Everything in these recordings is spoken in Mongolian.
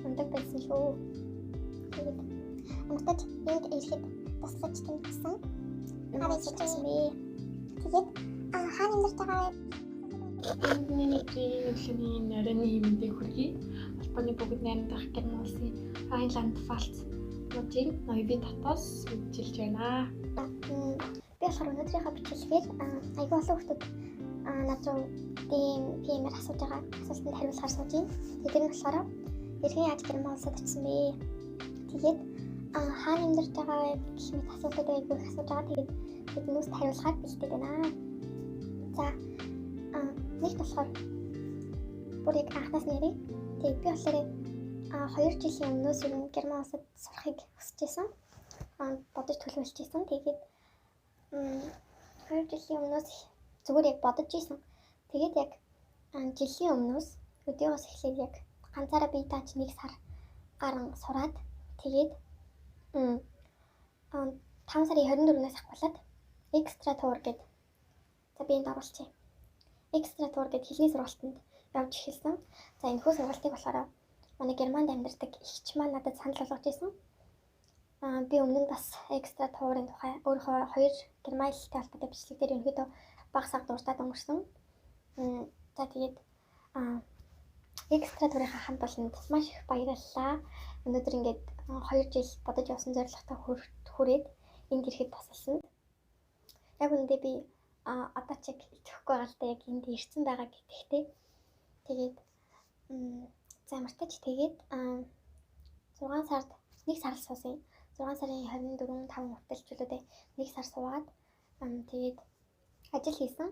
ундаг байсан шүү. Тэгээд амтад энд ирэхэд туслаж тэмцсэн. Харин чичсэн бэ. Тэгээд хаана амьдарч байгаа вэ? Миний өглөөний нарийн хэмнэлийг хүргэе. Албаны бүгд найрамдах гэрн улсын Райнланд Пфальц мужийн ноёвын дотоос мэдчилж байна. Би болохоор өнөөдрийнхөө бичлэгээр аягүй олон хүмүүс над руу DM-ээр асууж байгаа асуултанд хариулахаар сууж байна. Тэр нь болохоор эрхэн яаж гэрмэн улсад очсон бэ? Тэгээд хаана амьдарч байгаа вэ гэх мэт асуултууд аягүй их асууж байгаа. Тэгээд биднээс хариулахаар бэлдээд байна. За нэгт болохоор бүр яг анхнаас нэрээ. Тэгээд би болохоор 2 жилийн өмнөөс ер нь герман улсад сурахыг хүсэж байсан. Бодож төлөвлөж байсан. Тэгээд 2 жилийн өмнөөс зүгээр яг бодож ийсэн. Тэгээд яг жилийн өмнөөс өдөөс эхлээд яг ганцаараа би таач 1 сар гарan сураад тэгээд 5 сарын 24-нээс ахвалаад экстра тур гэдэг. За би энд оруулчих. Экстра тур гэдэг хэлний сургалтанд явж эхэлсэн. За энэ хөө сургалтыг болохоор манай Германд амьдардаг эгч маань надад санал болгож ирсэн. Би өмнө нь бас экстра туурын тухай өөрийнхөө 2 герман хэлтэй холбоотой бичлэгээр ерөнхийдөө бага сар дуртад өнгөрсөн. За тэгээд экстра туурынхаа хамт олонд маш их баярлалаа. Өнөөдөр ингээд 2 жил бодож явсан зорилготой хүрээд энд ирэхэд тусалсанд. Яг үүндээ би одоо чиг итгэхгүй байгаа л да яг энд ирсэн байгаа гэдэгтэй. Тэгээд замартаж тэгээд 6 сард 1 сар суусан. 6 сарын 24 5 хүртэл 1 сар суугаад тэгээд ажил хийсэн.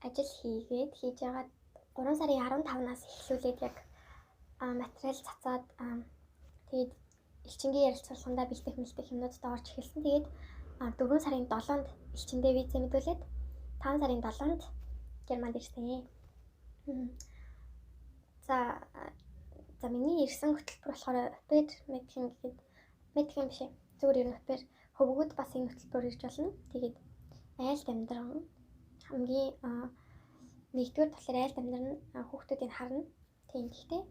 Ажил хийж яагаад 3 сарын 15-наас эхлүүлээд яг материал цацаад тэгээд элчингийн ярилцлаганда бэлдэх юмнуудад орж эхэлсэн. Тэгээд 4 сарын 7-нд элчиндээ виз мэдүүлээд 5 сарын 7-нд Германд ирсэн. За миний ирсэн хөтөлбөр болохоор опер медикийн биш ээ. Зүгээр ер нь опер хөвгүүд бас энэ хөтөлбөр ирж болно. Тэгээд айлд амьдран хамгийн нэгдүгээр талаар айлд амьдран хүүхдүүдийг харна. Тийм гэхдээ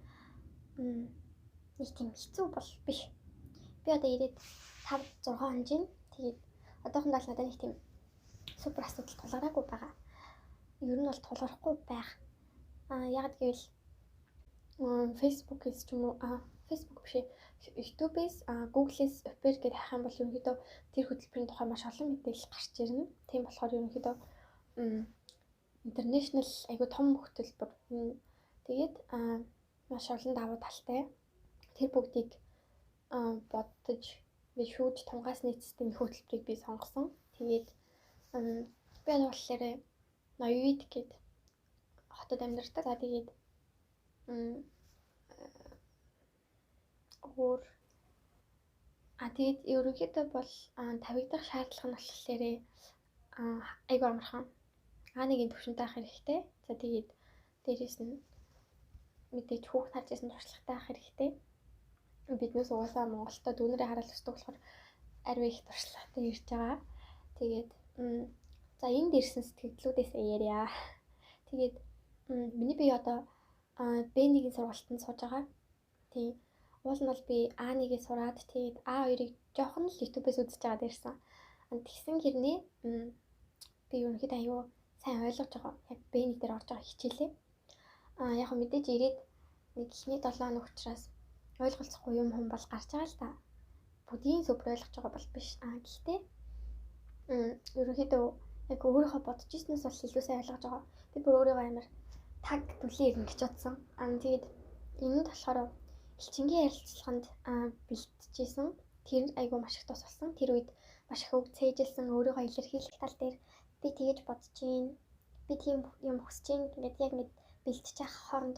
нэг тийм хэцүү бол биш. Би одоо ирээд 5-6 хоног жин. Тэгээд одоохондоо надад нэг тийм супер асуудал тулгараагүй байгаа. Ер нь бол тулгарахгүй байх. Яг гэвэл Facebook-ээс ч юм уу Facebook биш YouTube-ээс Google-ээс опер гэж хайх юм бол ерөнхийдөө тэр хөтөлбөрийн тухай маш олон мэдээлэл гарч ирнэ. Тийм болохоор ерөнхийдөө international айгу том хөтөлбөр. Тэгээд маш олон давуу талтай. Тэр бүгдийг бодож би шүүж тунгаас нийцсэн хөтөлбөрийг би сонгосон. Тэгээд би болохоор ноёвид гэдэг хотод амьдардаг. За тэгээд тэгээд ерөнхийдөө бол тавигдах шаардлага нь болохоор айгу амархан. Нэг төвшөнтэй ах хэрэгтэй. За тэгээд дээрээс нь мэдээж хүүхд харж ирсэн туршлагатай ах хэрэгтэй. Биднээс угаасаа Монголтой дүүнэрээ хараал өсдөг болохоор ариу их туршлагатай ирж байгаа. Тэгээд за энд ирсэн сэтгэлдлүүдээс ярья. Тэгээд миний бие одоо B1-ийн сургалтанд сууж байгаа. Тийм. Уул нь бол би A1-ийг сураад тэгээд A2-ыг жоохон л YouTube-ээс үзэж байгаад ирсэн. Тэгсэн хэрнээ би ерөнхийдөө аюу сайн ойлгож байгаа. Яг B1 дээр орж байгаа хичээлээ. Яг мэдээж ирээд нэг ихний 7 хоног учраас ойлголцохгүй юм бол гарч байгаа л та. Бүгдийн супер ойлгож байгаа бол биш. Гэхдээ ерөнхийдөө яг өөрийнхөө бодож ирснээс бол илүү сайн ойлгож байгаа. Би бүр өөрийгөө амар таг түлхий ирнэ гэж бодсон. Тэгээд энэнд болохоор элчингийн ярилцлаганд бэлтжижсэн. Тэр айгүй маш их тус болсон. Тэр үед маш их үг цээжилсэн өөрийгөө илэрхийлэх тал дээр би тэгэж бодож гин. Би тийм юм хүсэж гин. Ингээд яг нэг бэлтжиж явах хооронд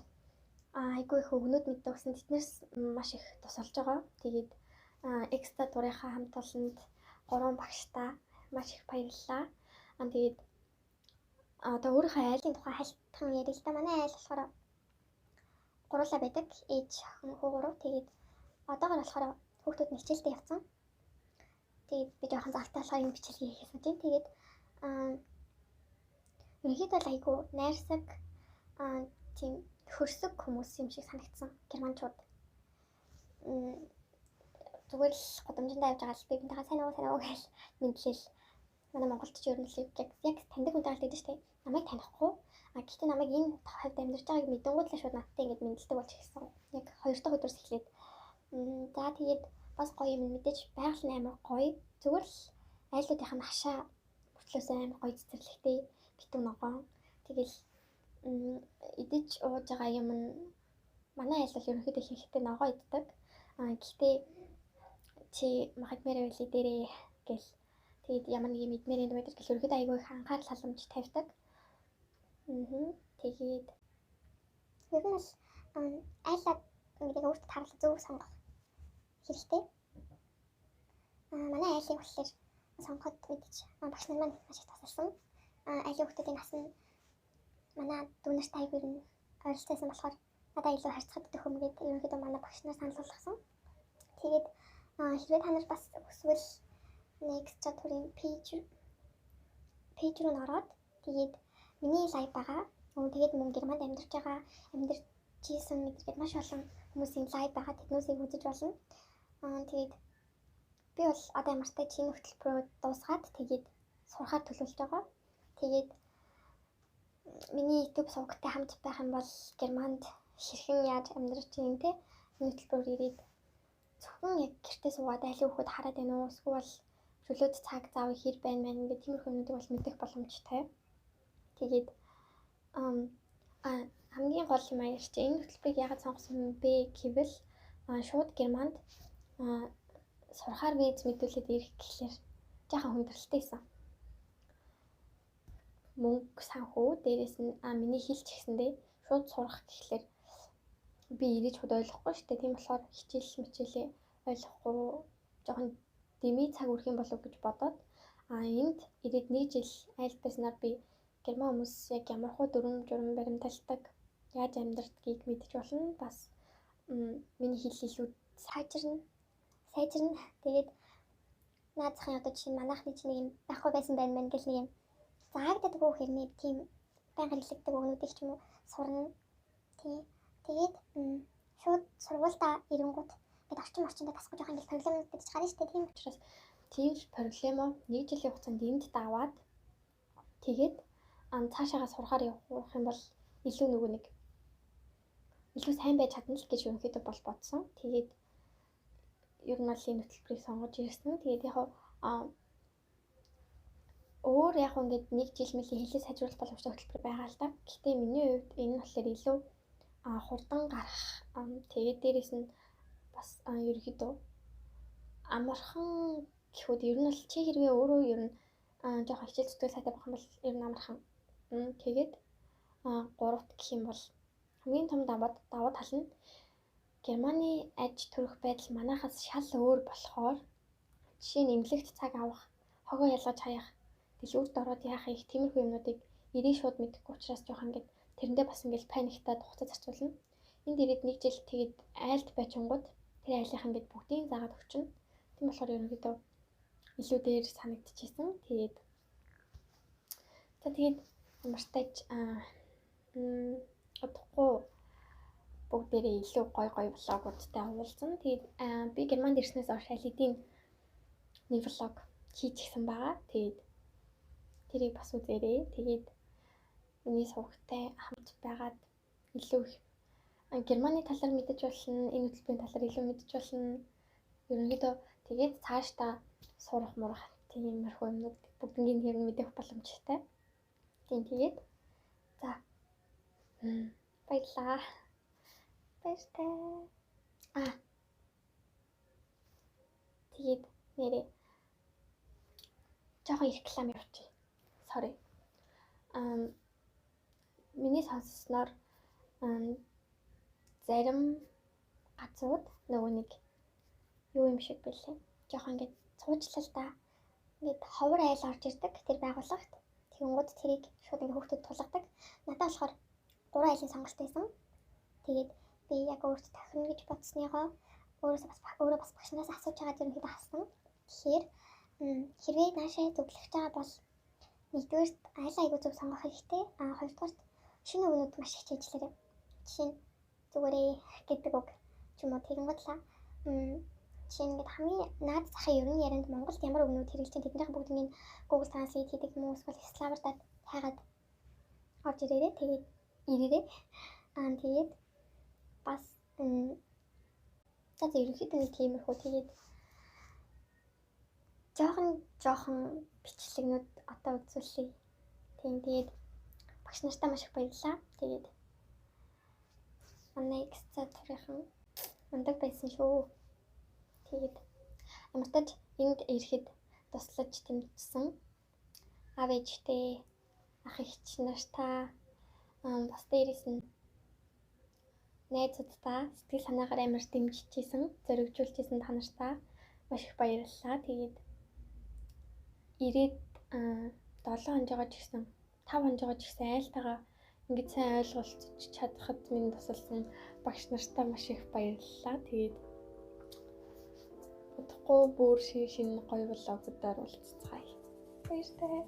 айгүй их өгнүүд мэдсэн. Тэднээс маш их тусалж байгаа. Тэгээд экстра турынхаа хамт олонд 3 багштаа маш их баярлалаа. Тэгээд одоо өөрийнхөө айлын тухай хайлтхан ярил л да. Манай айл болохоор гурлаа байдаг. Ээж хүү гурав. Тэгээд одоогор болохоор хүүхдүүд нь хичээлдээ явцсан. Тэгээд би жоохон завтай болохоор энэ бичлэгийг хийсэн чинь тэгээд ерөнхийдөө айгүй найрсаг тийм хөрсөг хүмүүс юм шиг санагдсан германчууд. Зүгээр л гудамжиндаа явж байгаа л би бинтэйгээ сайн уу гэж мэдлэл. Манай Монголд ч ер нь л яг таньдаг хүнтэй л гэдэг шүү дээ. Намайг танихгүй. Гэхдээ намайг энэ хавьд амьдарч байгааг мэдэнгүүт л шууд надтай ингэж мэдлдэг болж ирсэн. Яг 2 дахь өдрөөс эхлээд. За тэгээд бас гоё юм мэдээж байгаль нь амар гоё. Зүгээр л айлуудынх нь хашаа мөртлөөс амар гоё цэцэрлэгтэй битүү ногоон. Тэгэл идэж ууж байгаа юм нь манай айл бол ерөнхийдөө ихэнхдээ ногоо иддэг. Гэхдээ чи магадмаар байли дээрээ гэл тэгээд ямар нэг юм идмээр энэ байдаг гэл ерөнхийдөө айгүй их анхаарал халамж тавьдаг. Тэгээд ер нь л айлаа ингээд өөртөө таруулах зөв сонгох хэрэгтэй. Манай айлыг болохоор сонгоход мэдээж багш нар маань маш их тусалсан. Айлын хүмүүсийн нас нь манай дүүнэрт айгүй юм ойролцоогсон болохоор надад илүү харьцахад идэх юм гээд ерөнхийдөө манай багш нар санал болгосон. Тэгээд хэрвээ та нар бас өсвөл next чадварын page руу ороод тэгээд миний лайв байгаа. Тэгээд мөн Германд амьдарч исэн гэдгээд маш олон хүмүүсийн лайв байгаа. Тэднүүсийг үзэж болно. Тэгээд би бол одоо ямартай чиний хөтөлбөрөөр дуусгаад тэгээд сурахаар төлөвлөж байгаа. Тэгээд миний YouTube сувгтай хамт байх юм бол Германд хэрхэн яаж амьдарч ийм те энэ хөтөлбөрөөр ирээд зөвхөн яг гэртээ суугаад айлын хүүхэд хараад байна уу? Эсвэл чөлөөт цаг зав хэр байна мэн ингээд тиймэрхүү юмнуудыг бол мэдэх боломжтой. Тэгээд хамгийн гол юм аяар чи энэ хөтөлбөрийг яагаад сонгосон бэ гэвэл шууд Германд сурахаар виз мэдүүлээд ирэх гэхлээр жоохон хүндрэлтэйсэн. Мөнгө санхүү дээрээс нь миний хэлч гисэндээ шууд сурах гэхлээр би ирэж хад ойлгохгүй шүү дээ. Тийм болохоор хичээлээ ойлгохгүй жоохон дэмий цаг үрэх юм болов гэж бодоод энд ирээд 1 жил айлтаснаар би герман хүмүүс яг ямар хуу дүрм журм баримталдаг яаж амьдрдгийг мэдэж болно. Бас миний хэл илүү сайжирна. Тэгээд наадахын одоо чинь манайхны чинь нэг юм байхгүй байсан байна мэн гэл нэг юм заагдаад өгөх хэрнээ тийм байнга хэлэгдэг өгнүүдийг ч юм уу сурна. Тэгээд шууд сургуультай ирэнгүүт ингээд орчиндээ бас жоохон ингээд проблемууд гэж гарна шүү дээ. Тийм учраас тийм проблемо 1 жилийн хугацаанд энд даваад тэгээд цаашаага сурахаар явах юм бол илүү нөгөө нэг илүү сайн байж чадна л гэж ерөнхийдөө бол бодсон. Тэгээд ер нь бол энэ хөтөлбөрийг сонгож ирсэн. Тэгээд яг өөр яг ингээд 1 жил мэлийн хэлээ сайжруулах боломжтой хөтөлбөр байгаа л да. Гэхдээ миний хувьд энэ болохоор илүү хурдан гарах. Тэгээд дээрэс нь бас ерөнхийдөө амархан гэхүүд ер нь бол чи хэрвээ өөрөө ер нь жоохон хичээл зүтгэл сайтай байх юм бол ер нь амархан. Тэгээд 3-т гэх юм бол хамгийн том давуу тал нь Германы аж төрөх байдал манайхаас шал өөр болохоор жишээ нь эмнэлэгт цаг авах, хогоо ялгаж хаях, дэлгүүрт ороод яах их тиймэрхүү юмнуудыг ирээ шууд мэдэхгүй учраас жоохон ингээд тэрэндээ бас ингээд паниктаад хугацаа зарцуулна. Энд ирээд 1 жил тэгээд айлд байчингууд тэр айлынх ингээд бүгдийг заагаад өгчнө. Тийм болохоор ерөнхийдөө илүү дээр санагдчихсэн. Тэгээд ямартай ч удахгүй бүгдээрээ илүү гоё влогуудтай уулзсан. Тэгээд би Германд ирснээс хойш алидийн нэг влог хийчихсэн байгаа. Тэгээд тэрийг бас үзээрэй. Тэгээд миний сувгтай хамт байгаад илүү их Германы талаар мэдэж болно, энэ хөтөлбөрийн талаар илүү мэдэж болно. Ерөнхийдөө тэгээд цаашдаа сурах мурах тиймэрхүү юмнууд бүгднийг ер нь мэдэх боломжтой. Тэгээд за баярлалаа. Тэгээд нэрээ жоохон реклам явуучих. Sorry. Миний сонссноор зарим газрууд нөгөө нэг юу юм шиг байлээ. Жоохон ингээд цуучлалтай ингээд ховор айл орж ирдэг тэр байгууллагт. Тэгэнгүүт тэрийг шууд ингээд хүүхдэд тулгадаг. Надад болохоор 3 айлын сонголт байсан. Тэгээд би яг өөртөө тохирно гэж бодсныгоо өөрөө бас багшнаас асууж байгаа ерөнхийдөө хасан. Тэгэхээр хэрвээ наашаа зөвлөх байгаа бол нэгдүгээр айлаа айгуу зөв сонгох хэрэгтэй. Хоёрдугаар шинэ өгнүүд маш их хичээжлээрэй. Жишээ нь зүгээрээ гэдэг үг ч юм уу тэгэнгүүтлээ жишээ нь ингээд хамгийн наад захын ер нь ярианд Монголд ямар өгнүүд хэрэгжилж байгаа тэднийх бүгднийг Google Translate хийдэг юм уу эсвэл Slavardад хайгаад орж ирээрээ тэгээд ирээрээ тэгээд бас за ерөнхийдөө нэг тиймэрхүү тэгээд жоохон бичлэгнүүд одоо үзүүллээ. Тэгээд багш нартай маш их баярлалаа. Тэгээд манай эксцентрийнхэн мундаг байсан шүү. Тэгээд ямар ч тач энд ирэхэд туслаж тэмцсэн аав ээжтэй ах эгч нартай бас дээрээс нь найзуудтай сэтгэл санаагаар амар дэмжижсэн, зоригжуулжсэн та нартай маш их баярлалаа. Тэгээд ирээд 7 хоногоо ч гэсэн 5 хоногоо ч гэсэн айлтайгаа ингэж сайн ойлголцож чадхад минь тусалсан багш нартай маш их баярлалаа. Тэгээд удахгүй бүр шинэ гоё влогуудаар уулзцгаая. Баяртай.